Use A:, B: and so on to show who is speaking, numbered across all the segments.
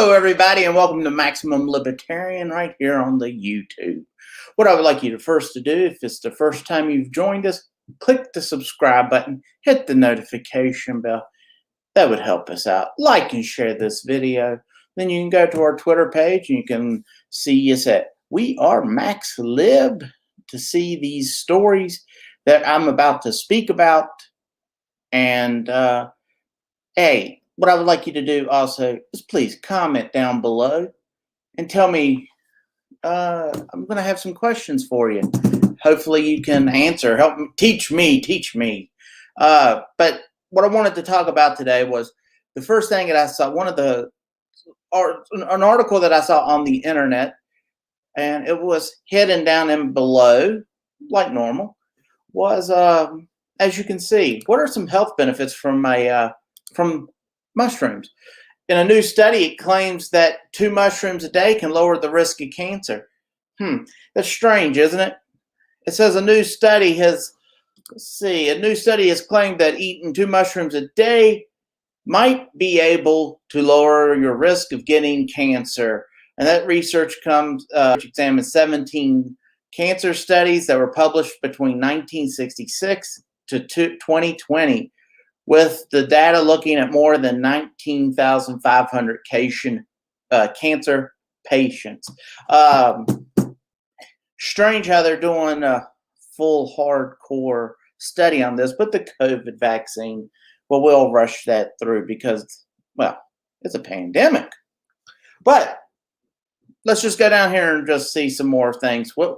A: Hello, everybody, and welcome to Maximum Libertarian right here on the YouTube. What I would like you to first to do, if it's the first time you've joined us, click the subscribe button, hit the notification bell. That would help us out. Like and share this video. Then you can go to our Twitter page and you can see us at We Are Max Lib to see these stories that I'm about to speak about. And hey, what I would like you to do also is please comment down below and tell me. I'm going to have some questions for you. Hopefully you can answer. Help me, teach me. But what I wanted to talk about today was the first thing that I saw. An article that I saw on the internet, and it was hidden down in below, like normal. Was as you can see, what are some health benefits from mushrooms? In a new study, it claims that 2 mushrooms a day can lower the risk of cancer. That's strange, isn't it? It says a new study has claimed that eating 2 mushrooms a day might be able to lower your risk of getting cancer. And that research examines 17 cancer studies that were published between 1966 to 2020. With the data looking at more than 19,500 cancer patients. Strange how they're doing a full hardcore study on this, but the COVID vaccine, well, we'll rush that through because, well, it's a pandemic. But let's just go down here and just see some more things. I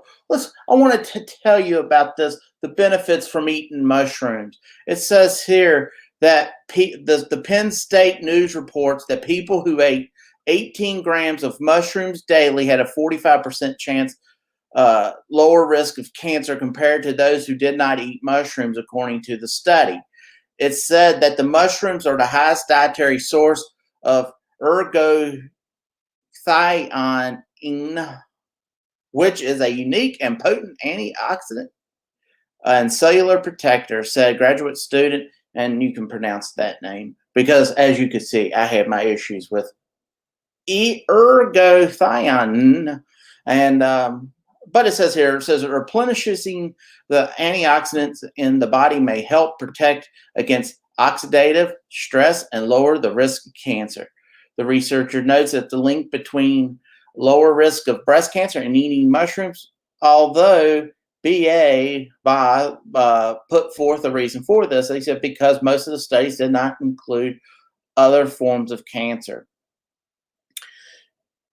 A: wanted to tell you about the benefits from eating mushrooms. It says here that the Penn State News reports that people who ate 18 grams of mushrooms daily had a 45% chance lower risk of cancer compared to those who did not eat mushrooms, according to the study. It said that the mushrooms are the highest dietary source of ergothioneine, which is a unique and potent antioxidant and cellular protector, said graduate student. And you can pronounce that name because, as you can see, I have my issues with ergothioneine. And but it says replenishing the antioxidants in the body may help protect against oxidative stress and lower the risk of cancer. The researcher notes that the link between lower risk of breast cancer and eating mushrooms, although BA put forth a reason for this. They said because most of the studies did not include other forms of cancer.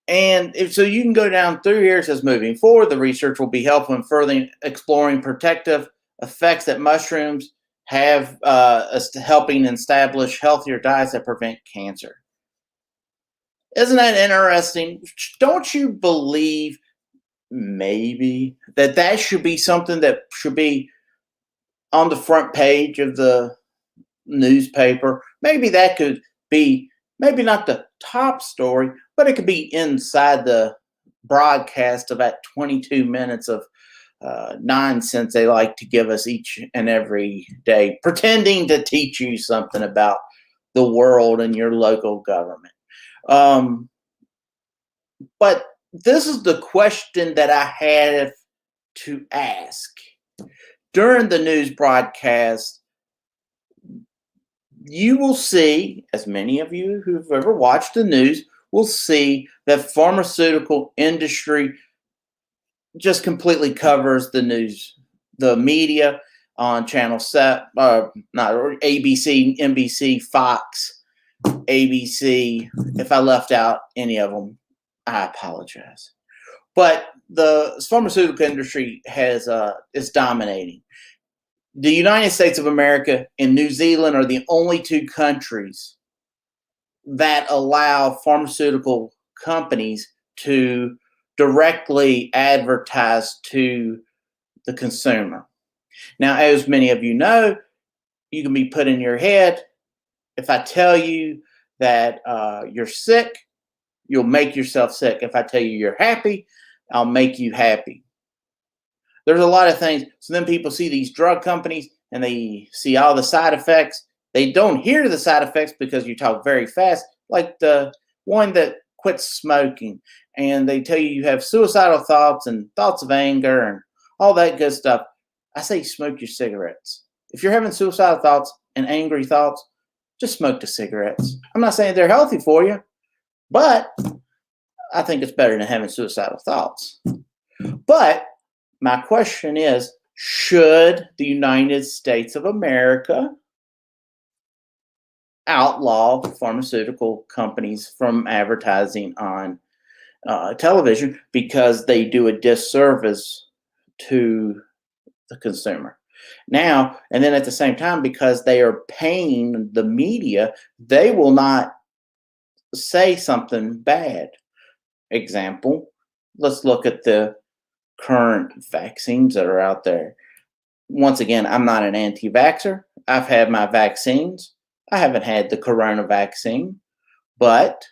A: And so you can go down through here. It says moving forward, the research will be helpful in further exploring protective effects that mushrooms have, helping establish healthier diets that prevent cancer. Isn't that interesting? Don't you believe maybe that should be something that should be on the front page of the newspaper? Maybe that could be, maybe not the top story, but it could be inside the broadcast of that 22 minutes of nonsense they like to give us each and every day, pretending to teach you something about the world and your local government. But this is the question that I have to ask. During the news broadcast, you will see, as many of you who've ever watched the news will see, that pharmaceutical industry just completely covers the news, the media on Channel 7, ABC, NBC, Fox, ABC. If I left out any of them, I apologize. But the pharmaceutical industry is dominating. The United States of America and New Zealand are the only 2 countries that allow pharmaceutical companies to directly advertise to the consumer. Now, as many of you know, you can be put in your head, if I tell you that you're sick, you'll make yourself sick. If I tell you you're happy, I'll make you happy. There's a lot of things. So then people see these drug companies and they see all the side effects. They don't hear the side effects because you talk very fast. Like the one that quit smoking, and they tell you you have suicidal thoughts and thoughts of anger and all that good stuff, I say smoke your cigarettes. If you're having suicidal thoughts and angry thoughts, just smoke the cigarettes. I'm not saying they're healthy for you, but I think it's better than having suicidal thoughts. But my question is, should the United States of America outlaw pharmaceutical companies from advertising on television because they do a disservice to the consumer? Now, and then at the same time, because they are paying the media, they will not say something bad. Example, let's look at the current vaccines that are out there. Once again, I'm not an anti-vaxxer. I've had my vaccines. I haven't had the corona vaccine. But,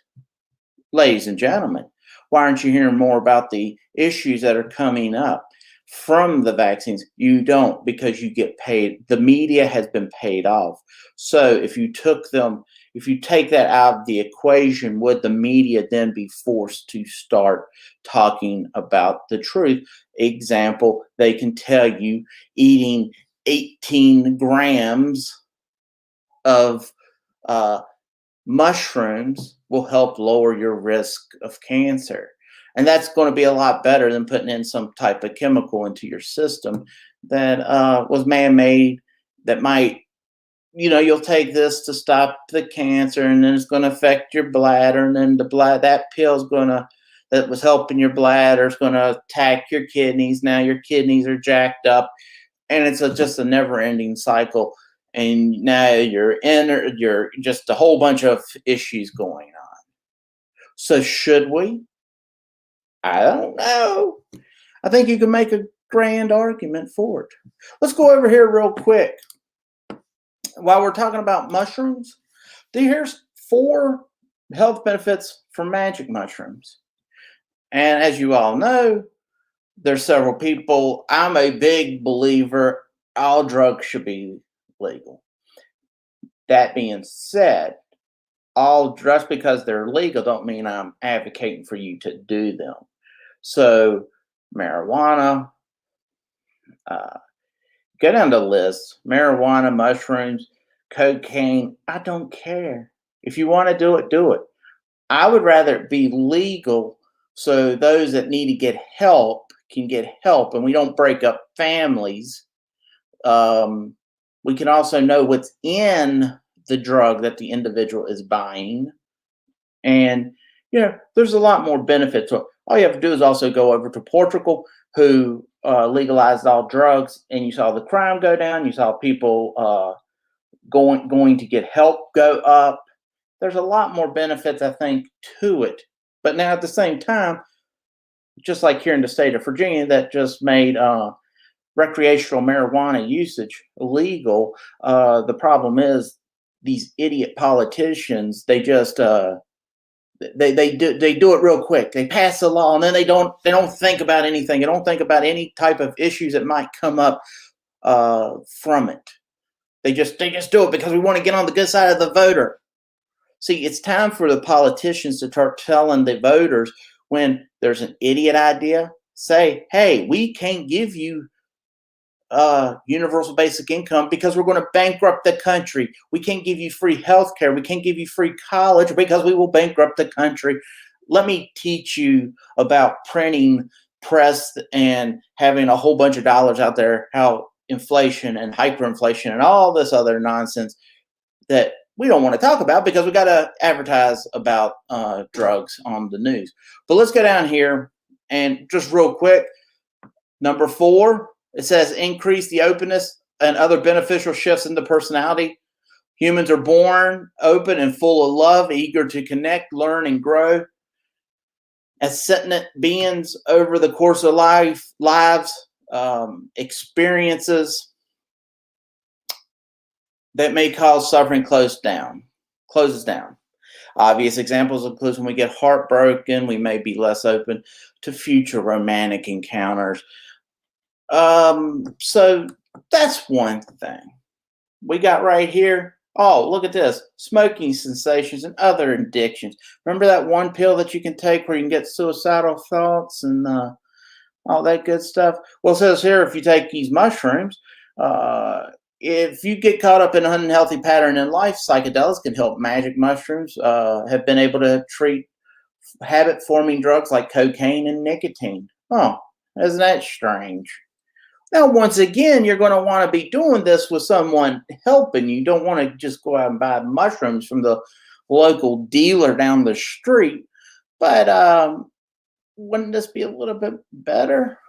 A: ladies and gentlemen, why aren't you hearing more about the issues that are coming up from the vaccines? You don't, because you get paid. The media has been paid off. So if you take that out of the equation, would the media then be forced to start talking about the truth? Example, they can tell you eating 18 grams of mushrooms will help lower your risk of cancer. And that's going to be a lot better than putting in some type of chemical into your system that was man-made, that might, you'll take this to stop the cancer, and then it's going to affect your bladder, and then that pill's that was helping your bladder is going to attack your kidneys. Now your kidneys are jacked up, and it's just a never-ending cycle. And now you're just a whole bunch of issues going on. So should we? I don't know. I think you can make a grand argument for it. Let's go over here real quick. While we're talking about mushrooms, here's 4 health benefits from magic mushrooms. And as you all know, there's several people. I'm a big believer all drugs should be legal. That being said, just because they're legal don't mean I'm advocating for you to do them. So marijuana, go down the list. Marijuana, mushrooms, cocaine, I don't care. If you want to do it, do it. I would rather it be legal so those that need to get help can get help, and we don't break up families. We can also know what's in the drug that the individual is buying. And, there's a lot more benefits. All you have to do is also go over to Portugal, who legalized all drugs, and you saw the crime go down. You saw people going to get help go up. There's a lot more benefits, I think, to it. But now at the same time, just like here in the state of Virginia, that just made recreational marijuana usage illegal. The problem is these idiot politicians, they just they do it real quick. They pass a law and then they don't think about anything. They don't think about any type of issues that might come up from it. They just do it because we want to get on the good side of the voter. See, it's time for the politicians to start telling the voters when there's an idiot idea, say, hey, we can't give you universal basic income because we're going to bankrupt the country. We can't give you free health care. We can't give you free college because we will bankrupt the country. Let me teach you about printing press and having a whole bunch of dollars out there, how inflation and hyperinflation and all this other nonsense that we don't want to talk about because we got to advertise about drugs on the news. But let's go down here and just real quick. Number 4, it says increase the openness and other beneficial shifts in the personality. Humans are born open and full of love, eager to connect, learn, and grow. As sentient beings over the course of lives, experiences that may cause suffering closes down. Obvious examples include when we get heartbroken, we may be less open to future romantic encounters. So that's one thing. We got right here Oh, look at this. Smoking cessations and other addictions. Remember that one pill that you can take where you can get suicidal thoughts and all that good stuff? Well, it says here if you take these mushrooms, if you get caught up in an unhealthy pattern in life, psychedelics can help. Magic mushrooms have been able to treat habit-forming drugs like cocaine and nicotine. Oh, isn't that strange? Now, once again, you're going to want to be doing this with someone helping you. You don't want to just go out and buy mushrooms from the local dealer down the street. But wouldn't this be a little bit better?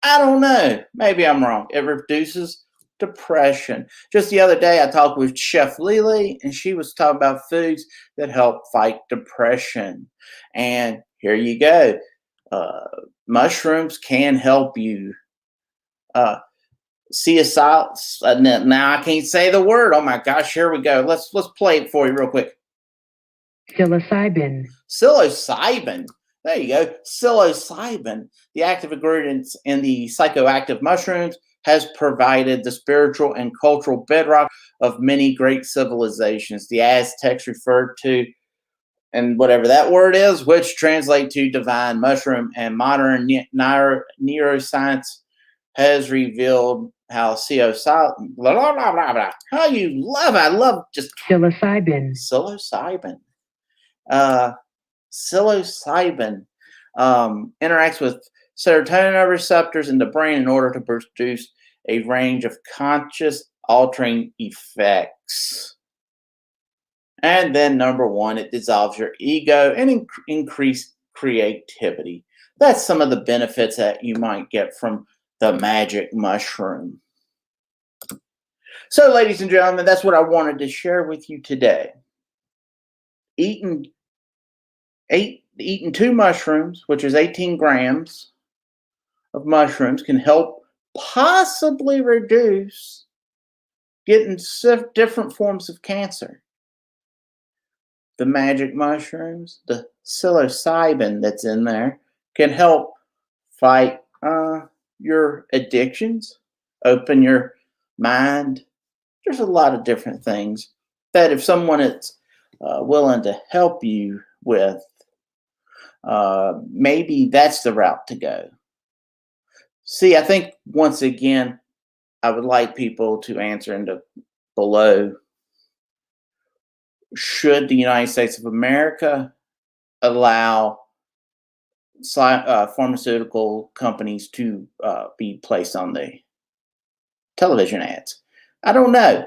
A: I don't know. Maybe I'm wrong. It reduces depression. Just the other day, I talked with Chef Lily, and she was talking about foods that help fight depression. And here you go. Mushrooms can help you. Now I can't say the word. Oh my gosh, here we go. Let's play it for you real quick.
B: Psilocybin.
A: Psilocybin. There you go. Psilocybin, the active ingredients in the psychoactive mushrooms, has provided the spiritual and cultural bedrock of many great civilizations. The Aztecs referred to, and whatever that word is, which translate to divine mushroom, and modern neuroscience has revealed how psilocybin, how you love, I love just
B: Psilocybin.
A: Psilocybin interacts with serotonin receptors in the brain in order to produce a range of conscious altering effects. And then number one, it dissolves your ego and increase creativity. That's some of the benefits that you might get from the magic mushroom. So, ladies and gentlemen, that's what I wanted to share with you today. Eating 2 mushrooms, which is 18 grams of mushrooms, can help possibly reduce getting different forms of cancer. The magic mushrooms, the psilocybin that's in there, can help fight your addictions, open your mind. There's a lot of different things that if someone is willing to help you with, maybe that's the route to go. See, I think once again, I would like people to answer below. Should the United States of America allow pharmaceutical companies to be placed on the television ads? I don't know.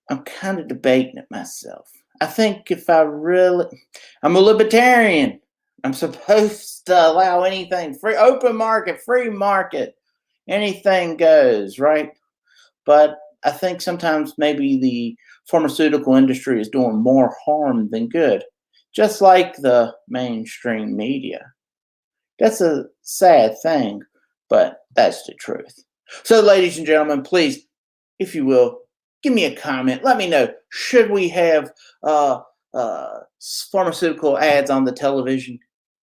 A: I'm kind of debating it myself. I think I'm a libertarian. I'm supposed to allow anything free, open market, free market, anything goes, right? But I think sometimes maybe the pharmaceutical industry is doing more harm than good, just like the mainstream media. That's a sad thing, but that's the truth. So, ladies and gentlemen, please, if you will, give me a comment. Let me know, should we have pharmaceutical ads on the television?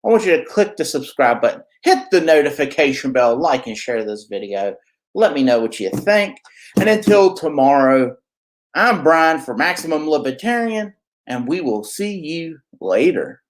A: I want you to click the subscribe button, hit the notification bell, like and share this video. Let me know what you think. And until tomorrow, I'm Brian for Maximum Libertarian, and we will see you later.